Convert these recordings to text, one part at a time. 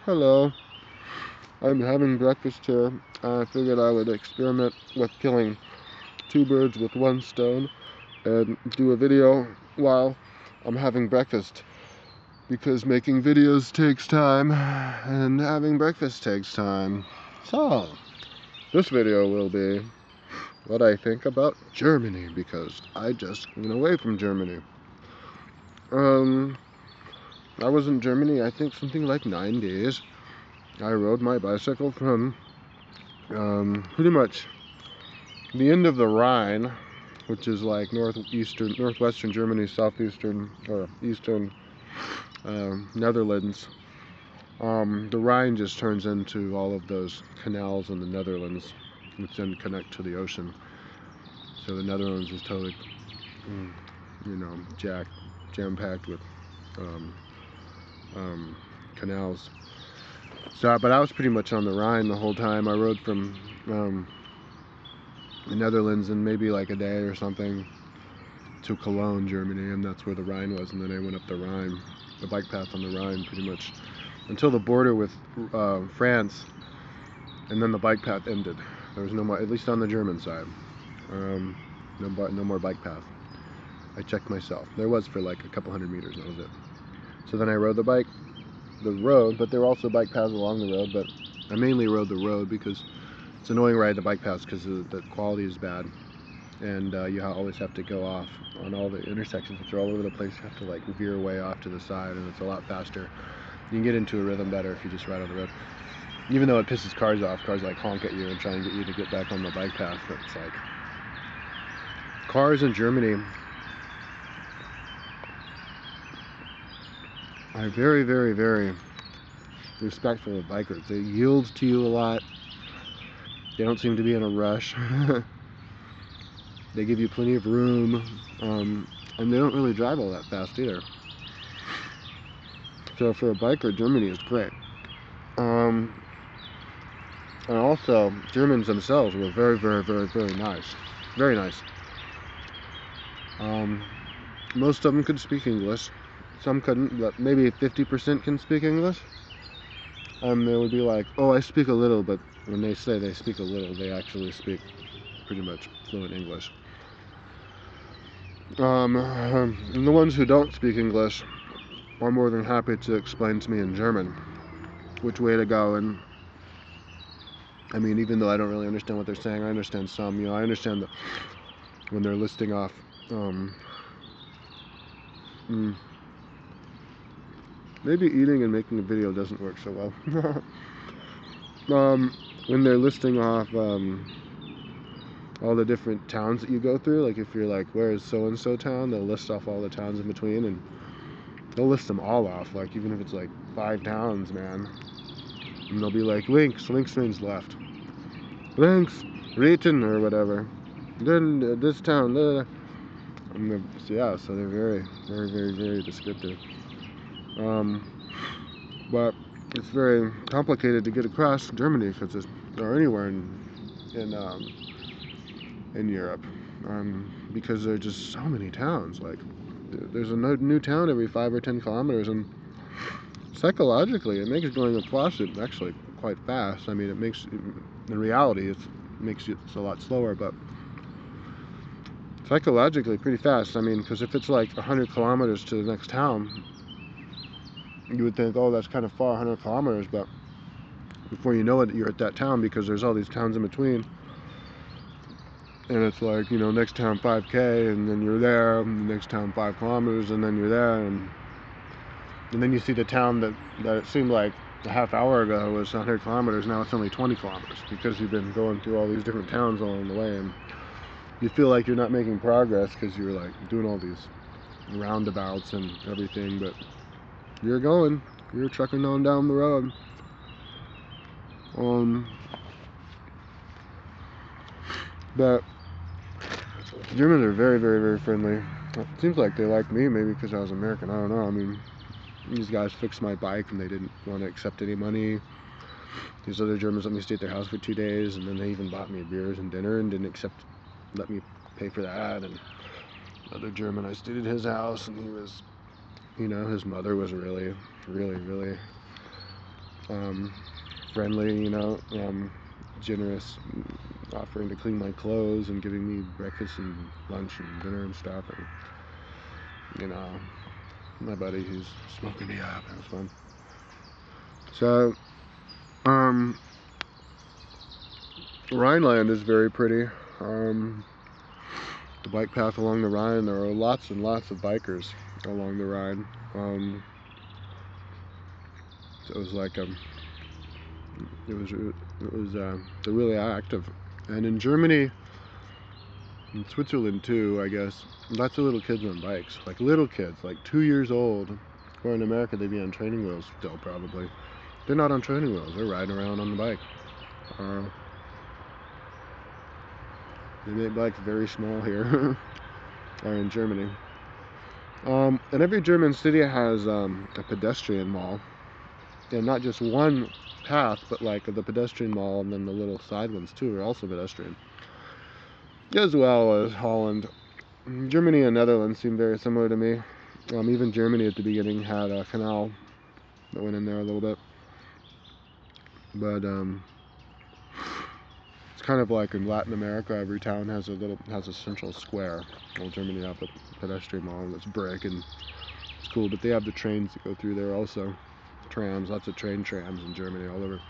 Hello. I'm having breakfast here. I figured I would experiment with killing two birds with one stone and do a video while I'm having breakfast, because making videos takes time and having breakfast takes time. So, this video will be what I think about Germany, because I just went away from Germany. I was in Germany, I think something like 9 days. I rode my bicycle from pretty much the end of the Rhine, which is like northwestern Germany, southeastern or eastern Netherlands. The Rhine just turns into all of those canals in the Netherlands, which then connect to the ocean. So the Netherlands is totally, jam-packed with canals. So, but I was pretty much on the Rhine the whole time. I rode from the Netherlands in maybe like a day or something to Cologne, Germany, and that's where the Rhine was. And then I went up the Rhine, the bike path on the Rhine, pretty much until the border with France, and then the bike path ended. There was no more, at least on the German side, no more bike path. I checked myself. There was for like a couple hundred meters, and that was it. So then I rode the road, but there were also bike paths along the road, but I mainly rode the road because it's annoying to ride the bike paths because the quality is bad, and you always have to go off on all the intersections, which are all over the place. You have to like veer way off to the side, and it's a lot faster. You can get into a rhythm better if you just ride on the road. Even though it pisses cars off, cars like honk at you and try and get you to get back on the bike path, but it's like, cars in Germany are very, very, very respectful of bikers. They yield to you a lot. They don't seem to be in a rush. They give you plenty of room, and they don't really drive all that fast either. So for a biker, Germany is great. And also, Germans themselves were very, very, very, very nice. Very nice. Most of them could speak English. Some couldn't, but maybe 50% can speak English. They would be like, oh, I speak a little, but when they say they speak a little, they actually speak pretty much fluent English. And the ones who don't speak English are more than happy to explain to me in German which way to go. And I mean, even though I don't really understand what they're saying, I understand some. I understand that when they're listing off maybe eating and making a video doesn't work so well. When they're listing off all the different towns that you go through, like if you're like, where is so-and-so town, they'll list off all the towns in between, and they'll list them all off, like even if it's like 5 towns, man. And they'll be like, links means left. Links, Rieten, or whatever. Then this town, yeah, so they're very, very, very, very descriptive. But it's very complicated to get across Germany or anywhere in Europe, because there are just so many towns. Like there's a new town every 5 or 10 kilometers, and psychologically it makes going across it actually quite fast. I mean, in reality it makes it a lot slower, but psychologically pretty fast. I mean, because if it's like 100 kilometers to the next town, you would think, oh, that's kind of far, 100 kilometers, but before you know it, you're at that town, because there's all these towns in between. And it's like, next town 5K, and then you're there, and the next town 5 kilometers, and then you're there, and then you see the town that it seemed like a half hour ago was 100 kilometers, now it's only 20 kilometers, because you've been going through all these different towns along the way, and you feel like you're not making progress because you're like doing all these roundabouts and everything, but you're trucking on down the road. But Germans are very, very, very friendly. It seems like they like me, maybe because I was American, I don't know. I mean, these guys fixed my bike and they didn't want to accept any money. These other Germans let me stay at their house for 2 days, and then they even bought me beers and dinner and didn't let me pay for that. And another German, I stayed at his house, and he was You know, his mother was really, really, really friendly, you know, generous, offering to clean my clothes and giving me breakfast and lunch and dinner and stuff. And, you know, my buddy, he's smoking me up. It was fun. So, Rhineland is very pretty. The bike path along the Rhine, there are lots and lots of bikers along the Rhine. So it was like they're really active. And in Germany, in Switzerland too, I guess, lots of little kids on bikes, like little kids, like 2 years old. Or in America, they'd be on training wheels still, probably. They're not on training wheels, they're riding around on the bike. They make bikes very small here, or in Germany. And every German city has a pedestrian mall. And not just one path, but like the pedestrian mall, and then the little side ones too are also pedestrian. As well as Holland. Germany and Netherlands seem very similar to me. Even Germany at the beginning had a canal that went in there a little bit. But it's kind of like in Latin America, every town has a central square. Well, Germany have the pedestrian mall that's brick and it's cool, but they have the trains that go through there also. Trams, lots of trains in Germany all over.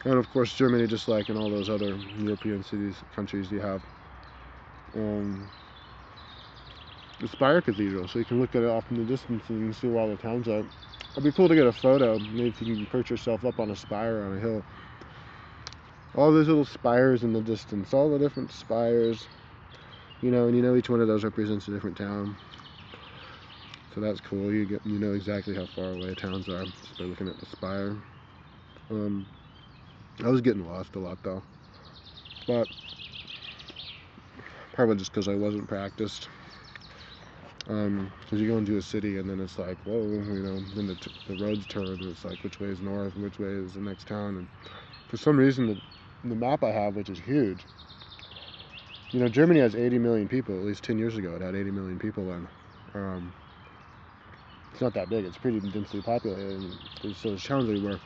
And of course Germany, just like in all those other European countries, you have the Spire Cathedral, so you can look at it off in the distance and you can see where all the towns are. It'd be cool to get a photo, maybe if you can perch yourself up on a spire on a hill. All those little spires in the distance, all the different spires, you know, and you know each one of those represents a different town. So that's cool. You know exactly how far away towns are just by looking at the spire. I was getting lost a lot though, but probably just because I wasn't practiced. Because you go into a city and then it's like, whoa, you know, then the roads turn and it's like, which way is north and which way is the next town. And for some reason, the map I have, which is huge, you know, Germany has 80 million people. At least 10 years ago, it had 80 million people in. It's not that big. It's pretty densely populated. And so there's towns everywhere.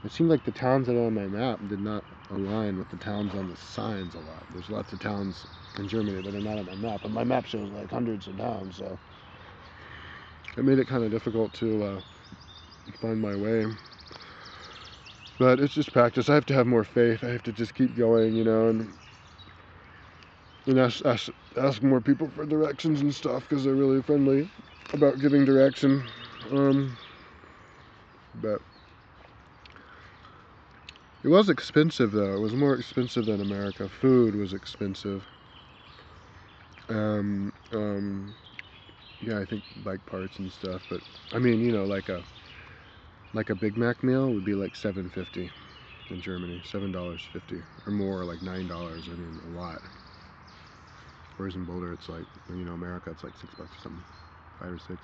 It seemed like the towns that are on my map did not align with the towns on the signs a lot. There's lots of towns in Germany that are not on my map, and my map shows like hundreds of towns, so it made it kind of difficult to find my way. But it's just practice. I have to have more faith. I have to just keep going, you know, and ask more people for directions and stuff, because they're really friendly about giving direction. But it was expensive though. It was more expensive than America. Food was expensive. Yeah, I think bike parts and stuff. But I mean, you know, like a Big Mac meal would be like $7.50 in Germany, $7.50 or more, like $9. I mean, a lot. Whereas in Boulder, it's like, you know, America, it's like $6 or something, 5 or 6.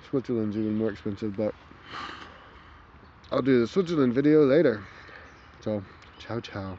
Switzerland's even more expensive, but I'll do the Switzerland video later. So, ciao ciao.